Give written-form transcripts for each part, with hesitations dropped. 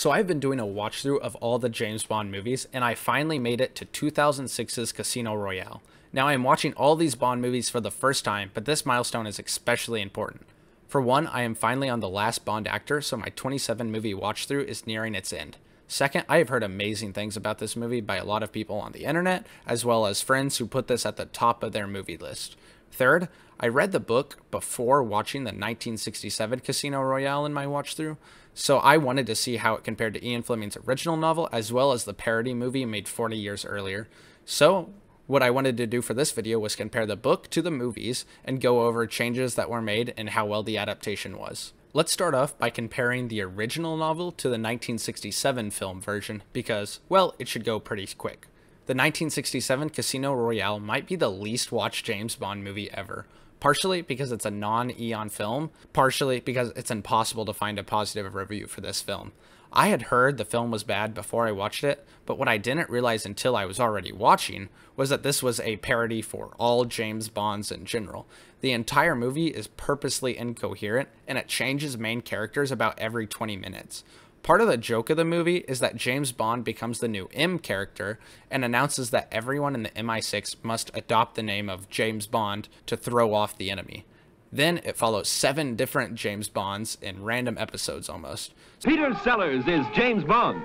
So I've been doing a watch through of all the James Bond movies, and I finally made it to 2006's Casino Royale. Now I am watching all these Bond movies for the first time, but this milestone is especially important. For one, I am finally on the last Bond actor, so my 27 movie watch through is nearing its end. Second, I have heard amazing things about this movie by a lot of people on the internet, as well as friends who put this at the top of their movie list. Third, I read the book before watching the 1967 Casino Royale in my watch through, so I wanted to see how it compared to Ian Fleming's original novel as well as the parody movie made 40 years earlier. So what I wanted to do for this video was compare the book to the movies and go over changes that were made and how well the adaptation was. Let's start off by comparing the original novel to the 1967 film version because, well, it should go pretty quick. The 1967 Casino Royale might be the least watched James Bond movie ever. Partially because it's a non-Eon film, partially because it's impossible to find a positive review for this film. I had heard the film was bad before I watched it, but what I didn't realize until I was already watching was that this was a parody for all James Bonds in general. The entire movie is purposely incoherent, and it changes main characters about every 20 minutes. Part of the joke of the movie is that James Bond becomes the new M character and announces that everyone in the MI6 must adopt the name of James Bond to throw off the enemy. Then it follows 7 different James Bonds in random episodes almost. Peter Sellers is James Bond.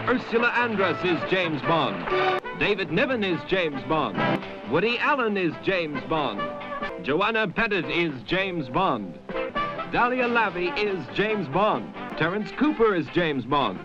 Ursula Andress is James Bond. David Niven is James Bond. Woody Allen is James Bond. Joanna Pettit is James Bond. Dahlia Lavey is James Bond. Terence Cooper is James Bond.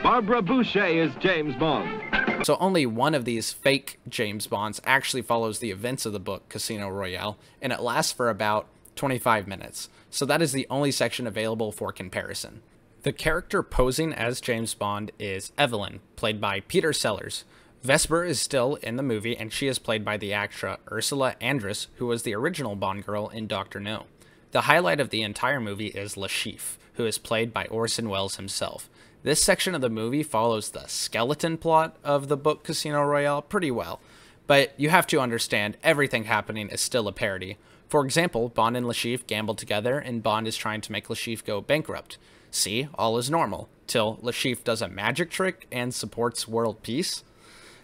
Barbara Boucher is James Bond. So only one of these fake James Bonds actually follows the events of the book Casino Royale, and it lasts for about 25 minutes. So that is the only section available for comparison. The character posing as James Bond is Evelyn, played by Peter Sellers. Vesper is still in the movie, and she is played by the actress Ursula Andress, who was the original Bond girl in Dr. No. The highlight of the entire movie is Le Chiffre, who is played by Orson Welles himself. This section of the movie follows the skeleton plot of the book Casino Royale pretty well, but you have to understand everything happening is still a parody. For example, Bond and Le Chiffre gamble together, and Bond is trying to make Le Chiffre go bankrupt. See, all is normal, till Le Chiffre does a magic trick and supports world peace.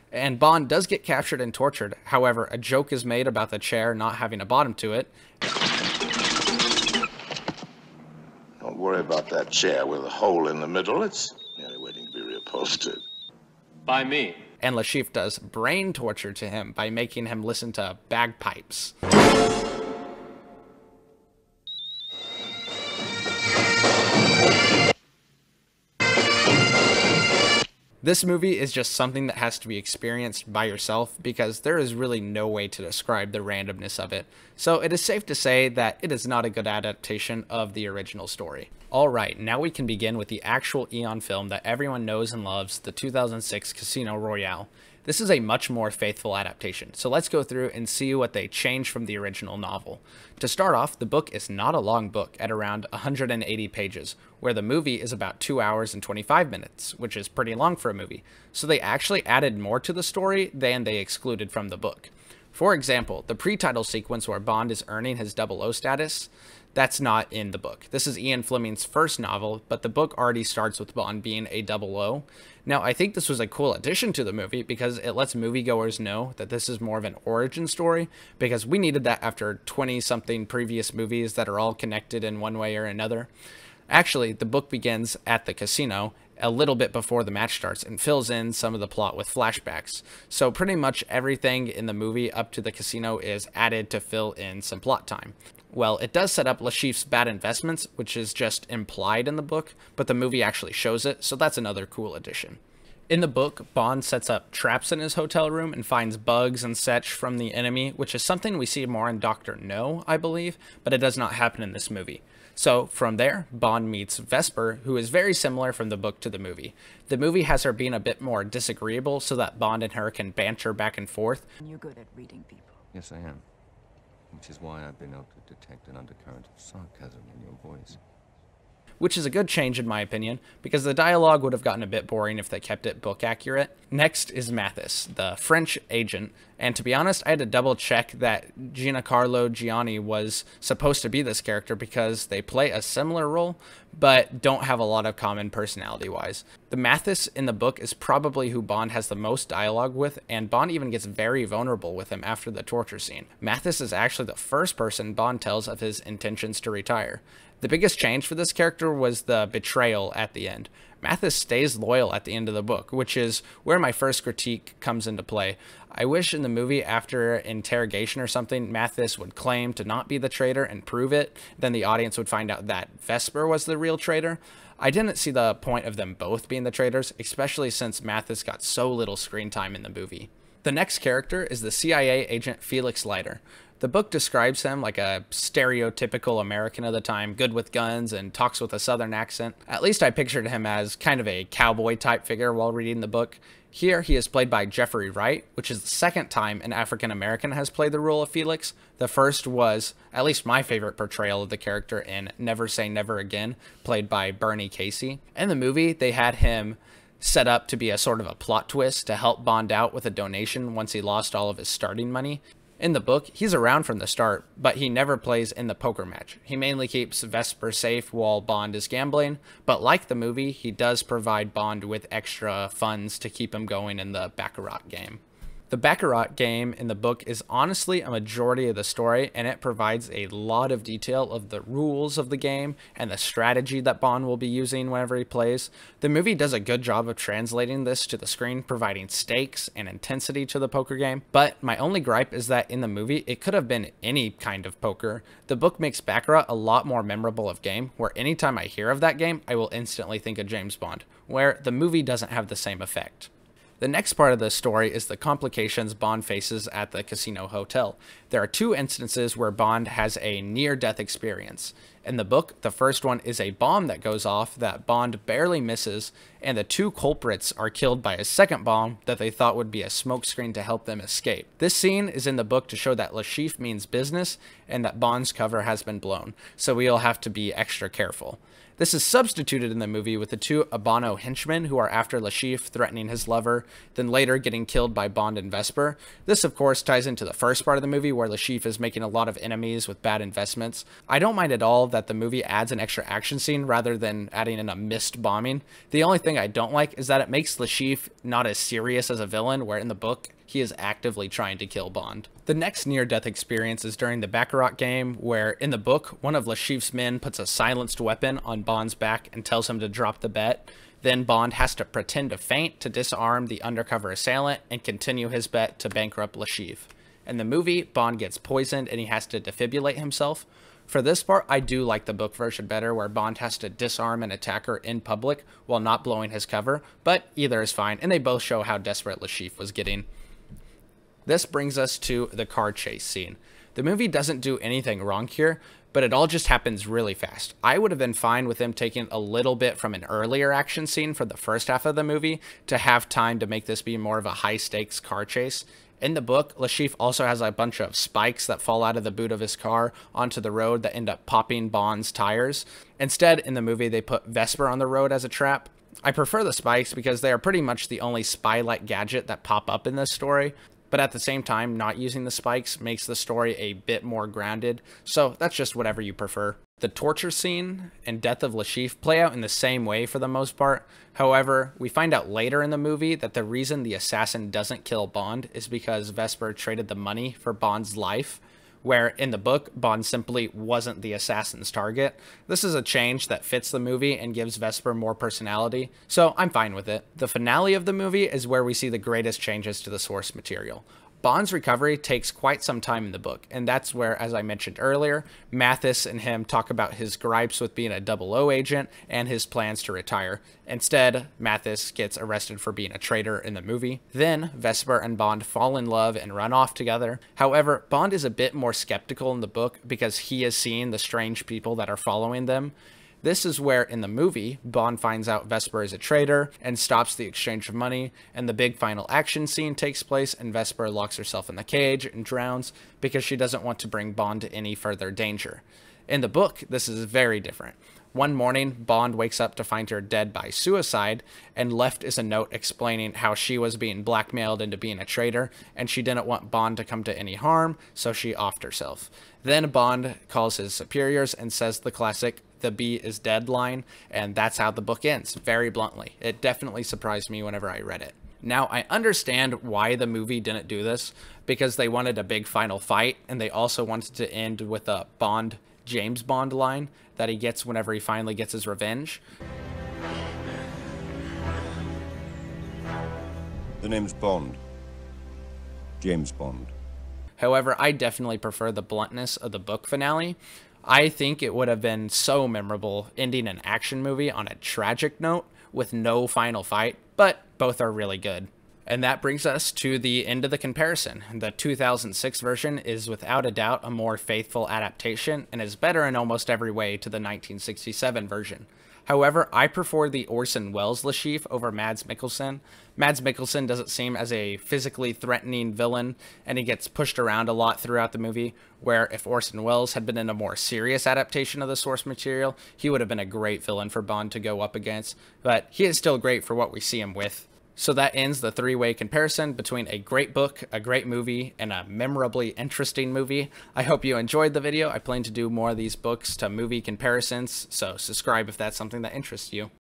And Bond does get captured and tortured, however, a joke is made about the chair not having a bottom to it. Don't worry about that chair with a hole in the middle. It's merely waiting to be reupholstered. By me. And Le Chiffre does brain torture to him by making him listen to bagpipes. This movie is just something that has to be experienced by yourself because there is really no way to describe the randomness of it. So it is safe to say that it is not a good adaptation of the original story. Alright, now we can begin with the actual Eon film that everyone knows and loves, the 2006 Casino Royale. This is a much more faithful adaptation, so let's go through and see what they changed from the original novel. To start off, the book is not a long book at around 180 pages, where the movie is about 2 hours and 25 minutes, which is pretty long for a movie. So they actually added more to the story than they excluded from the book. For example, the pre-title sequence where Bond is earning his 00 status, that's not in the book. This is Ian Fleming's first novel, but the book already starts with Bond being a 00. Now, I think this was a cool addition to the movie because it lets moviegoers know that this is more of an origin story, because we needed that after 20-something previous movies that are all connected in one way or another. Actually, the book begins at the casino a little bit before the match starts and fills in some of the plot with flashbacks. So pretty much everything in the movie up to the casino is added to fill in some plot time. Well, it does set up Le Chiffre's bad investments, which is just implied in the book, but the movie actually shows it, so that's another cool addition. In the book, Bond sets up traps in his hotel room and finds bugs and such from the enemy, which is something we see more in Dr. No, I believe, but it does not happen in this movie. So, from there, Bond meets Vesper, who is very similar from the book to the movie. The movie has her being a bit more disagreeable so that Bond and her can banter back and forth. You're good at reading people. Yes, I am. Which is why I've been able to detect an undercurrent of sarcasm in your voice. which is a good change in my opinion, because the dialogue would have gotten a bit boring if they kept it book accurate. Next is Mathis, the French agent, and to be honest, I had to double check that Giancarlo Giannini was supposed to be this character because they play a similar role, but don't have a lot of common personality-wise. The Mathis in the book is probably who Bond has the most dialogue with, and Bond even gets very vulnerable with him after the torture scene. Mathis is actually the first person Bond tells of his intentions to retire. The biggest change for this character was the betrayal at the end. Mathis stays loyal at the end of the book, which is where my first critique comes into play. I wish in the movie, after interrogation or something, Mathis would claim to not be the traitor and prove it. Then the audience would find out that Vesper was the real traitor. I didn't see the point of them both being the traitors, especially since Mathis got so little screen time in the movie. The next character is the CIA agent Felix Lighter. The book describes him like a stereotypical American of the time, good with guns and talks with a southern accent. At least I pictured him as kind of a cowboy type figure while reading the book. Here he is played by Jeffery Wright, which is the second time an African American has played the role of Felix. The first was, at least my favorite portrayal of the character, in Never Say Never Again, played by Bernie Casey. In the movie, they had him set up to be a sort of a plot twist to help Bond out with a donation once he lost all of his starting money. In the book, he's around from the start, but he never plays in the poker match. He mainly keeps Vesper safe while Bond is gambling, but like the movie, he does provide Bond with extra funds to keep him going in the Baccarat game. The Baccarat game in the book is honestly a majority of the story, and it provides a lot of detail of the rules of the game and the strategy that Bond will be using whenever he plays. The movie does a good job of translating this to the screen, providing stakes and intensity to the poker game, but my only gripe is that in the movie, it could have been any kind of poker. The book makes Baccarat a lot more memorable of game, where anytime I hear of that game, I will instantly think of James Bond, where the movie doesn't have the same effect. The next part of the story is the complications Bond faces at the casino hotel. There are two instances where Bond has a near-death experience. In the book, the first one is a bomb that goes off that Bond barely misses, and the two culprits are killed by a second bomb that they thought would be a smokescreen to help them escape. This scene is in the book to show that Le Chiffre means business and that Bond's cover has been blown, so we'll have to be extra careful. This is substituted in the movie with the two Abano henchmen who are after Le Chiffre threatening his lover, then later getting killed by Bond and Vesper. This, of course, ties into the first part of the movie where Le Chiffre is making a lot of enemies with bad investments. I don't mind at all that the movie adds an extra action scene rather than adding in a missed bombing. The only thing I don't like is that it makes Le Chiffre not as serious as a villain, where in the book, he is actively trying to kill Bond. The next near-death experience is during the Baccarat game, where in the book, one of Le Chiffre's men puts a silenced weapon on Bond's back and tells him to drop the bet. Then Bond has to pretend to faint to disarm the undercover assailant and continue his bet to bankrupt Le Chiffre. In the movie, Bond gets poisoned and he has to defibrillate himself. For this part, I do like the book version better, where Bond has to disarm an attacker in public while not blowing his cover, but either is fine, and they both show how desperate Le Chiffre was getting. This brings us to the car chase scene. The movie doesn't do anything wrong here, but it all just happens really fast. I would have been fine with them taking a little bit from an earlier action scene for the first half of the movie to have time to make this be more of a high-stakes car chase. In the book, Le Chiffre also has a bunch of spikes that fall out of the boot of his car onto the road that end up popping Bond's tires. Instead, in the movie, they put Vesper on the road as a trap. I prefer the spikes because they are pretty much the only spy-like gadget that pop up in this story. But at the same time, not using the spikes makes the story a bit more grounded, so that's just whatever you prefer. The torture scene and death of Le Chiffre play out in the same way for the most part. However, we find out later in the movie that the reason the assassin doesn't kill Bond is because Vesper traded the money for Bond's life, where in the book, Bond simply wasn't the assassin's target. This is a change that fits the movie and gives Vesper more personality, so I'm fine with it. The finale of the movie is where we see the greatest changes to the source material. Bond's recovery takes quite some time in the book, and that's where, as I mentioned earlier, Mathis and him talk about his gripes with being a 00 agent and his plans to retire. Instead, Mathis gets arrested for being a traitor in the movie. Then, Vesper and Bond fall in love and run off together. However, Bond is a bit more skeptical in the book because he has seen the strange people that are following them. This is where, in the movie, Bond finds out Vesper is a traitor and stops the exchange of money, and the big final action scene takes place, and Vesper locks herself in the cage and drowns because she doesn't want to bring Bond to any further danger. In the book, this is very different. One morning, Bond wakes up to find her dead by suicide, and left is a note explaining how she was being blackmailed into being a traitor, and she didn't want Bond to come to any harm, so she offed herself. Then Bond calls his superiors and says the classic, "The bee is dead" line, and that's how the book ends, very bluntly. It definitely surprised me whenever I read it. Now, I understand why the movie didn't do this, because they wanted a big final fight, and they also wanted to end with a James Bond line that he gets whenever he finally gets his revenge. The name's Bond. James Bond. However, I definitely prefer the bluntness of the book finale. I think it would have been so memorable ending an action movie on a tragic note with no final fight, but both are really good. And that brings us to the end of the comparison. The 2006 version is without a doubt a more faithful adaptation and is better in almost every way to the 1967 version. However, I prefer the Orson Welles Le Chiffre over Mads Mikkelsen. Mads Mikkelsen doesn't seem as a physically threatening villain, and he gets pushed around a lot throughout the movie, where if Orson Welles had been in a more serious adaptation of the source material, he would have been a great villain for Bond to go up against, but he is still great for what we see him with. So that ends the three-way comparison between a great book, a great movie, and a memorably interesting movie. I hope you enjoyed the video. I plan to do more of these books to movie comparisons, so subscribe if that's something that interests you.